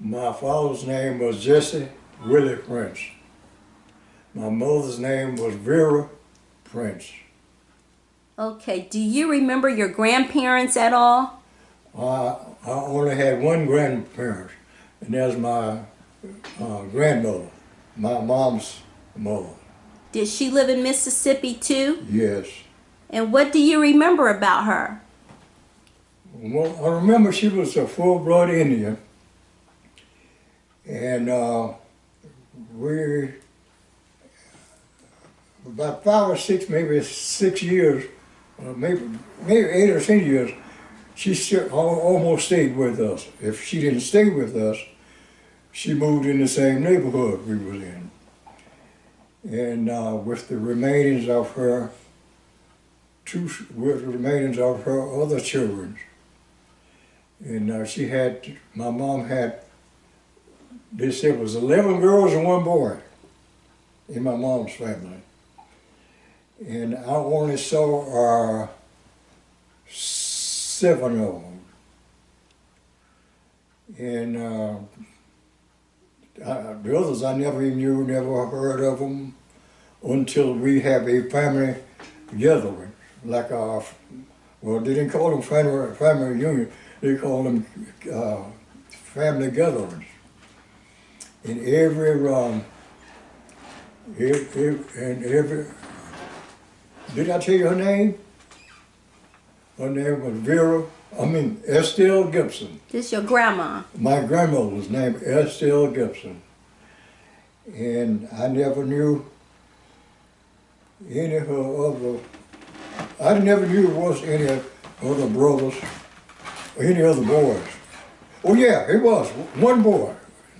My father's name was Jesse Willie Prince. My mother's name was Vera Prince. Okay, do you remember your grandparents at all? I only had one grandparent, and that's my grandmother, my mom's mother. Did she live in Mississippi too? Yes. And what do you remember about her? Well, I remember she was a full-blood Indian, and we, about 5 or 6, maybe 6 years, maybe 8 or 10 years, she almost stayed with us. If she didn't stay with us, she moved in the same neighborhood we was in. And with the remains of her other children. And my mom had, they said it was 11 girls and 1 boy in my mom's family. And I only saw 7 of them. And the others I never even knew, never heard of them until we have a family gathering. Like well, they didn't call them family reunion, they called them family gatherings. And every did I tell you her name? Her name was Estelle Gibson. This your grandma? My grandmother was named Estelle Gibson. And I never knew any of her other, I never knew there was any other brothers or any other boys. Oh yeah, it was, 1 boy.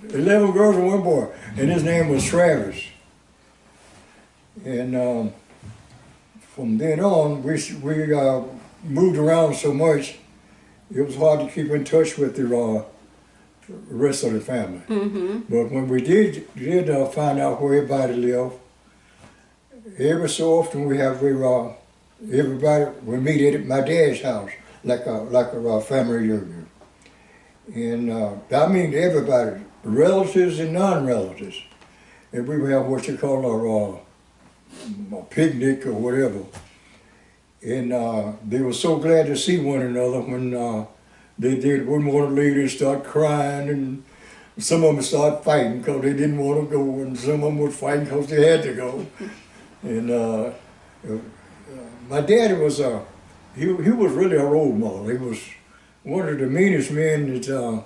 11 girls and 1 boy. And his name was Travis. And from then on, we moved around so much, it was hard to keep in touch with the rest of the family. Mm-hmm. But when we did find out where everybody lived, every so often everybody would meet at my dad's house, like a family reunion. And I mean everybody, relatives and non-relatives. And we would have what you call a picnic or whatever. And they were so glad to see one another when they wouldn't want to leave, they'd start crying, and some of them started fighting because they didn't want to go, and some of them would fight because they had to go. And my daddy was he was really a role model. He was one of the meanest men that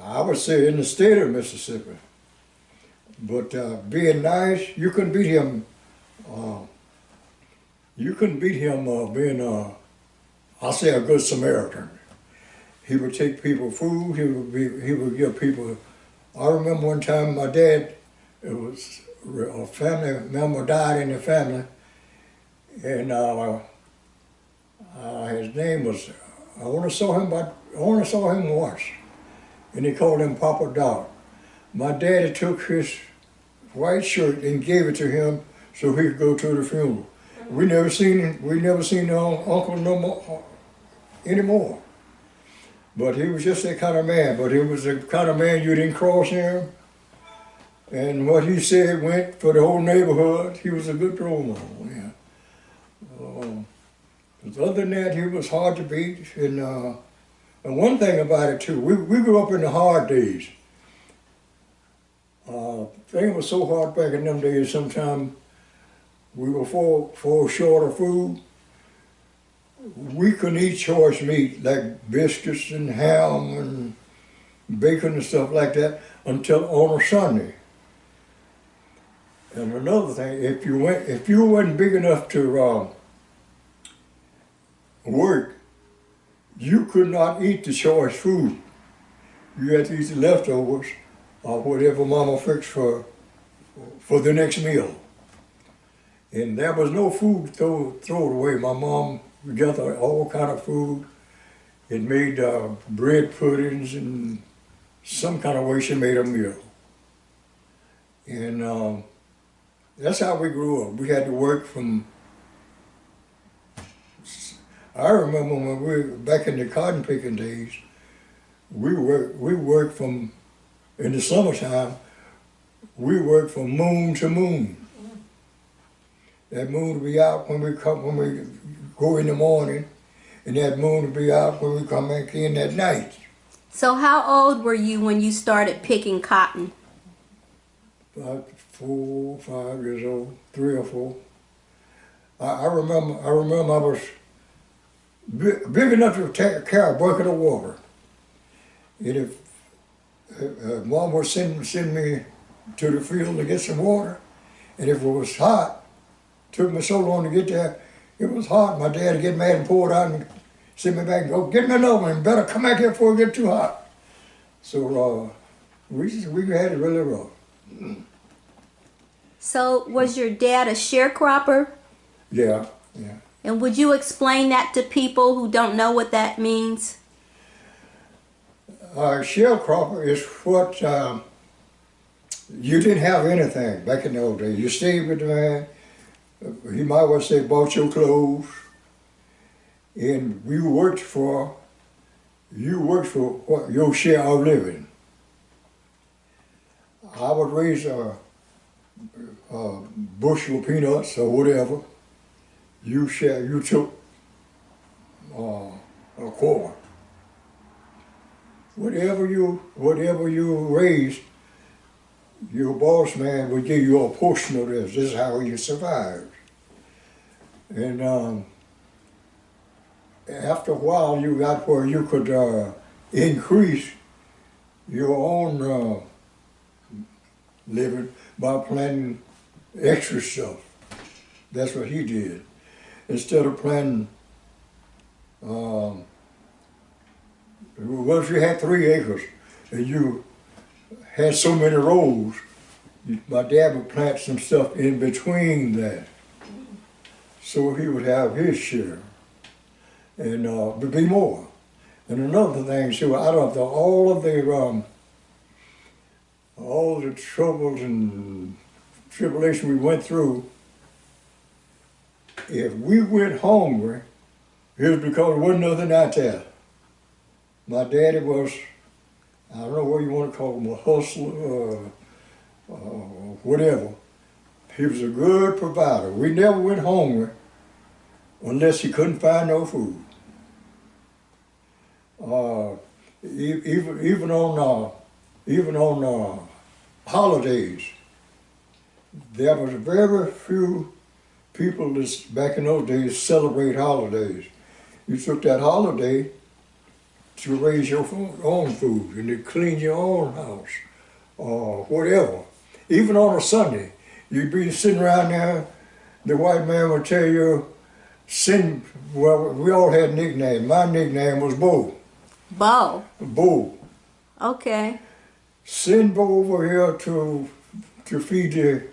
I would say in the state of Mississippi. But being nice, you couldn't beat him. Being I'll say a good Samaritan. He would take people food. He would give people. I remember one time my dad, it was a family member died in the family, and his name was. I only saw him once, and they called him Papa Doc. My daddy took his white shirt and gave it to him so he could go to the funeral. We never seen Uncle no more anymore. But he was just that kind of man. But he was the kind of man you didn't cross him. And what he said went for the whole neighborhood. He was a good role model, yeah. But other than that, he was hard to beat. And one thing about it too, we grew up in the hard days. Things was so hard back in them days, sometimes we were fall short of food. We couldn't eat choice meat like biscuits and ham and bacon and stuff like that until on a Sunday. And another thing, if you wasn't big enough to work, you could not eat the choice food. You had to eat the leftovers or whatever Mama fixed for the next meal. And there was no food thrown away. My mom gathered all kind of food. It made bread puddings and some kind of way she made a meal. And that's how we grew up. We had to work from, I remember when we were back in the cotton picking days, we work from, in the summertime, we work from moon to moon. That moon will be out when we go in the morning, and that moon will be out when we come back in at night. So how old were you when you started picking cotton? About 4, 5 years old, 3 or 4. I remember I was big enough to carry a bucket of water. And if Mom would send me to the field to get some water, and if it was hot, took me so long to get there, it was hot. My dad would get mad and pour it out and send me back and go, get me another one, better come back here before it get too hot. So we had it really rough. So was your dad a sharecropper? Yeah. And would you explain that to people who don't know what that means? Sharecropper is what, you didn't have anything back in the old days. You stayed with the man, he might well say bought your clothes, and you worked for what, your share of living. I would raise a bushel of peanuts or whatever. You took a quarter. Whatever you raised, your boss man would give you a portion of this. This is how you survived. And after a while, you got where you could increase your own living by planting extra stuff. That's what he did. Instead of planting, well, if you had 3 acres and you had so many rows, my dad would plant some stuff in between that. So he would have his share, and would be more. And another thing, too, out of all the troubles and tribulation we went through, if we went hungry, it was because there wasn't nothing out there. My daddy was, I don't know what you want to call him, a hustler, whatever. He was a good provider. We never went hungry unless he couldn't find no food. Even on holidays, there was very few people that back in those days celebrate holidays. You took that holiday to raise your own food and to clean your own house or whatever. Even on a Sunday, you'd be sitting around there, the white man would tell you, well, we all had nicknames. My nickname was Bo. Bo? Bo. Okay. Send Bo over here to feed the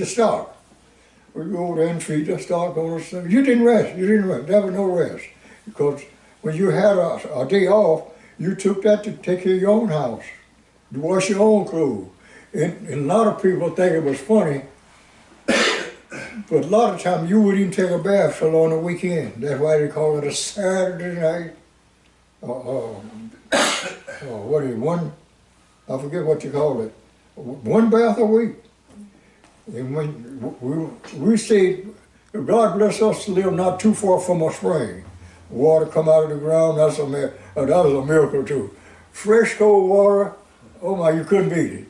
stock. We go there and feed the stock on us. You didn't rest. There was no rest. Because when you had a day off, you took that to take care of your own house, to wash your own clothes. And a lot of people think it was funny, but a lot of times you wouldn't even take a bath till on the weekend. That's why they call it a Saturday night. What is it, I forget what you call it. 1 bath a week. And when we stayed, God bless us to live not too far from a spring. Water come out of the ground, that was a miracle too. Fresh cold water, oh my, you couldn't beat it.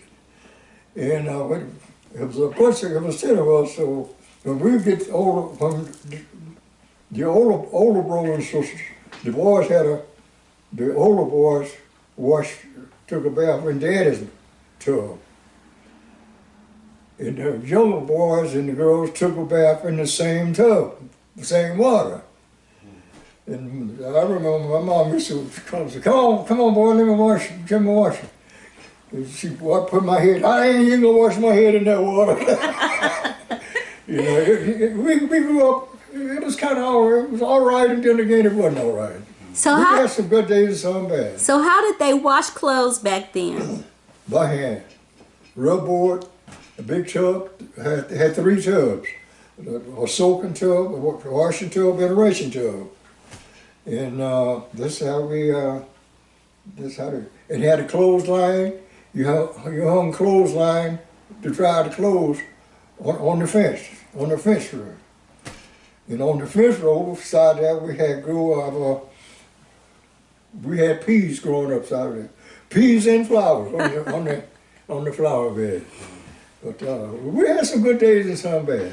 And it was a bunch of, it was 10 of us, so when we get older, when the older brothers and sisters, the older boys took a bath in Daddy's tub. And the younger boys and the girls took a bath in the same tub, the same water. And I remember my mom used to come on, boy, let me wash you. And she put my head, I ain't even gonna wash my head in that water. You know, we grew up, it was kind of it was all right, and then again it wasn't all right. So we had some good days and some bad. So how did they wash clothes back then? By hand. Rubboard, a big tub, had 3 tubs. A soaking tub, a washing tub, and a rinsing tub. And this how we, this how it had a clothesline. You hung clothesline to dry the clothes on the fence row. And on the fence row side there we had peas growing up side there. Peas and flowers on the flower bed. But we had some good days and some bad.